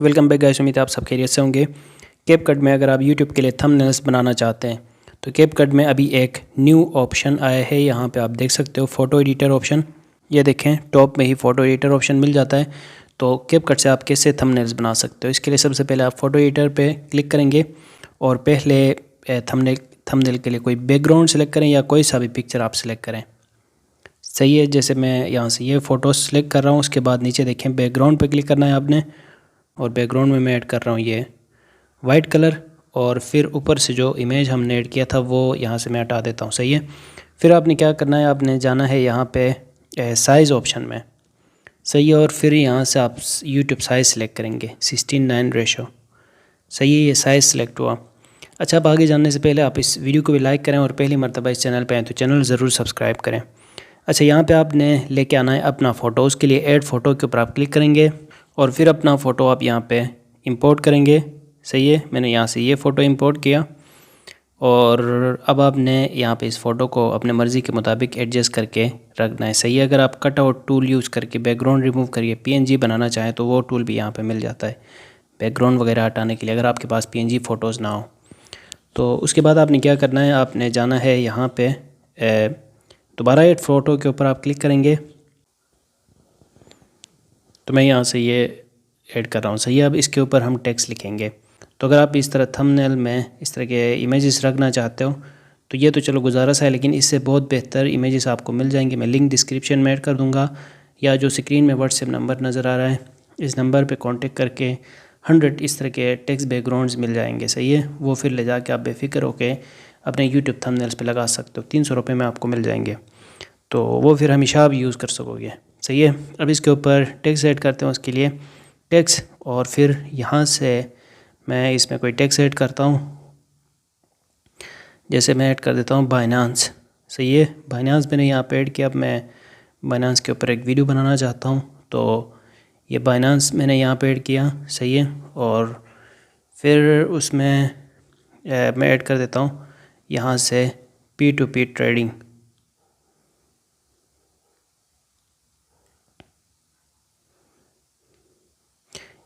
Welcome back guys, उम्मीद है आप सब खैरियत से होंगे। कैपकट में अगर आप यूट्यूब के लिए थंबनेल्स बनाना चाहते हैं तो कैपकट में अभी एक न्यू ऑप्शन आया है। यहाँ पे आप देख सकते हो फ़ोटो एडिटर ऑप्शन। ये देखें, टॉप में ही फ़ोटो एडिटर ऑप्शन मिल जाता है। तो कैपकट से आप कैसे थंबनेल्स बना सकते हो, इसके लिए सबसे पहले आप फ़ोटो एडिटर पर क्लिक करेंगे और पहले थंबनेल के लिए कोई बैकग्राउंड सेलेक्ट करें या कोई सा भी पिक्चर आप सेलेक्ट करें। सही है, जैसे मैं यहाँ से ये फ़ोटो सेलेक्ट कर रहा हूँ। उसके बाद नीचे देखें बैकग्राउंड पे क्लिक करना है आपने, और बैकग्राउंड में मैं ऐड कर रहा हूँ ये वाइट कलर। और फिर ऊपर से जो इमेज हमने ऐड किया था वो यहाँ से मैं हटा देता हूँ। सही है, फिर आपने क्या करना है, आपने जाना है यहाँ पे साइज़ ऑप्शन में। सही है, और फिर यहाँ से आप यूट्यूब साइज़ सेलेक्ट करेंगे 16:9 रेशो। सही है, ये साइज़ सेलेक्ट हुआ। अच्छा, अब आगे जानने से पहले आप इस वीडियो को भी लाइक करें और पहली मरतबा इस चैनल पे आएँ तो चैनल ज़रूर सब्सक्राइब करें। अच्छा, यहाँ पे आपने लेके आना है अपना फ़ोटो। उसके लिए ऐड फ़ोटो के ऊपर आप क्लिक करेंगे और फिर अपना फ़ोटो आप यहाँ पे इंपोर्ट करेंगे। सही है, मैंने यहाँ से ये फ़ोटो इंपोर्ट किया और अब आपने यहाँ पे इस फ़ोटो को अपने मर्ज़ी के मुताबिक एडजस्ट करके रखना है। सही है, अगर आप कट आउट टूल यूज़ करके बैकग्राउंड रिमूव करिए PNG बनाना चाहें तो वो टूल भी यहाँ पे मिल जाता है बैकग्राउंड वगैरह हटाने के लिए, अगर आपके पास PNG फ़ोटोज़ ना हो तो। उसके बाद आपने क्या करना है, आपने जाना है यहाँ पे दोबारा ऐड फ़ोटो के ऊपर आप क्लिक करेंगे। तो मैं यहाँ से ये ऐड कर रहा हूँ। सही है, अब इसके ऊपर हम टेक्स्ट लिखेंगे। तो अगर आप इस तरह थंबनेल में इस तरह के इमेजेस रखना चाहते हो तो ये तो चलो गुजारा सा है, लेकिन इससे बहुत बेहतर इमेजेस आपको मिल जाएंगे। मैं लिंक डिस्क्रिप्शन में ऐड कर दूँगा, या जो स्क्रीन में व्हाट्सएप नंबर नज़र आ रहा है इस नंबर पे कांटेक्ट करके 100 इस तरह के टेक्स्ट बैकग्राउंड्स मिल जाएंगे। सही है, वो फिर ले जाके आप बेफिक्र होके अपने यूट्यूब थंबनेल्स पे लगा सकते हो। 300 रुपये में आपको मिल जाएंगे, तो वो फिर हमेशा आप यूज़ कर सकोगे। सही है, अब इसके ऊपर टेक्स्ट ऐड करते हैं। उसके लिए टेक्स्ट, और फिर यहाँ से मैं इसमें कोई टेक्स्ट ऐड करता हूँ। जैसे मैं ऐड कर देता हूँ बाइनेंस। सही है, बाइनेंस मैंने यहाँ पे ऐड किया। अब मैं बाइनेंस के ऊपर एक वीडियो बनाना चाहता हूँ तो ये बाइनेंस मैंने यहाँ पे ऐड किया। सही है, और फिर उसमें मैं ऐड कर देता हूँ यहाँ से P2P ट्रेडिंग।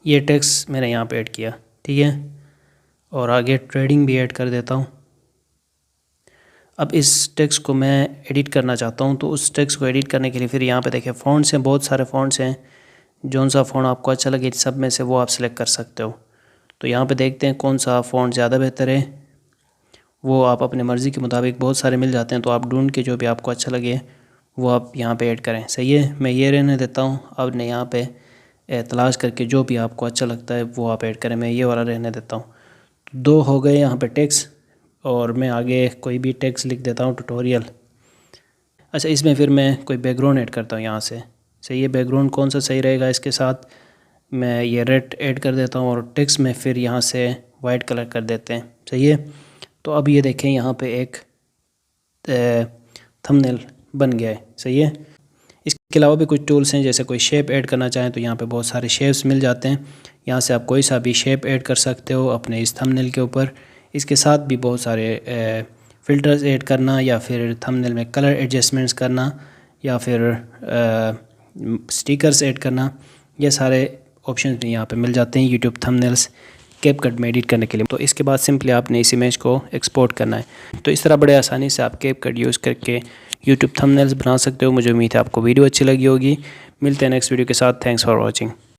ये टेक्स्ट मैंने यहाँ पे ऐड किया, ठीक है, और आगे ट्रेडिंग भी ऐड कर देता हूँ। अब इस टेक्स्ट को मैं एडिट करना चाहता हूँ, तो उस टेक्स्ट को एडिट करने के लिए फिर यहाँ पे देखिए फ़ॉन्ट्स हैं, बहुत सारे फ़ॉन्ट्स हैं। जौन सा फ़ॉन्ट आपको अच्छा लगे सब में से वो आप सेलेक्ट कर सकते हो। तो यहाँ पे देखते हैं कौन सा फ़ॉन्ट ज़्यादा बेहतर है। वो आप अपने मर्ज़ी के मुताबिक बहुत सारे मिल जाते हैं, तो आप ढूंढ के जो भी आपको अच्छा लगे वो आप यहाँ पे ऐड करें। सही है, मैं ये रहने देता हूँ। अब ने यहाँ पे तलाश करके जो भी आपको अच्छा लगता है वो आप ऐड करें। मैं ये वाला रहने देता हूँ। 2 हो गए यहाँ पे टेक्स्ट, और मैं आगे कोई भी टेक्स्ट लिख देता हूँ ट्यूटोरियल। अच्छा, इसमें फिर मैं कोई बैकग्राउंड ऐड करता हूँ यहाँ से। सही है, बैकग्राउंड कौन सा सही रहेगा, इसके साथ मैं ये रेड ऐड कर देता हूँ, और टेक्स्ट में फिर यहाँ से वाइट कलर कर देते हैं। सही है, तो अब ये देखें यहाँ पे एक थंबनेल बन गया है। सही है, इसके अलावा भी कुछ टूल्स हैं, जैसे कोई शेप ऐड करना चाहें तो यहाँ पे बहुत सारे शेप्स मिल जाते हैं। यहाँ से आप कोई सा भी शेप ऐड कर सकते हो अपने इस थंबनेल के ऊपर। इसके साथ भी बहुत सारे फ़िल्टर्स ऐड करना, या फिर थंबनेल में कलर एडजस्टमेंट्स करना, या फिर स्टिकर्स ऐड करना, ये सारे ऑप्शंस भी यहाँ पे मिल जाते हैं यूट्यूब थंबनेल्स कैपकट में एडिट करने के लिए। तो इसके बाद सिंपली आपने इस इमेज को एक्सपोर्ट करना है। तो इस तरह बड़े आसानी से आप कैपकट यूज़ करके यूट्यूब थंबनेल्स बना सकते हो। मुझे उम्मीद है आपको वीडियो अच्छी लगी होगी। मिलते हैं नेक्स्ट वीडियो के साथ। Thanks for watching.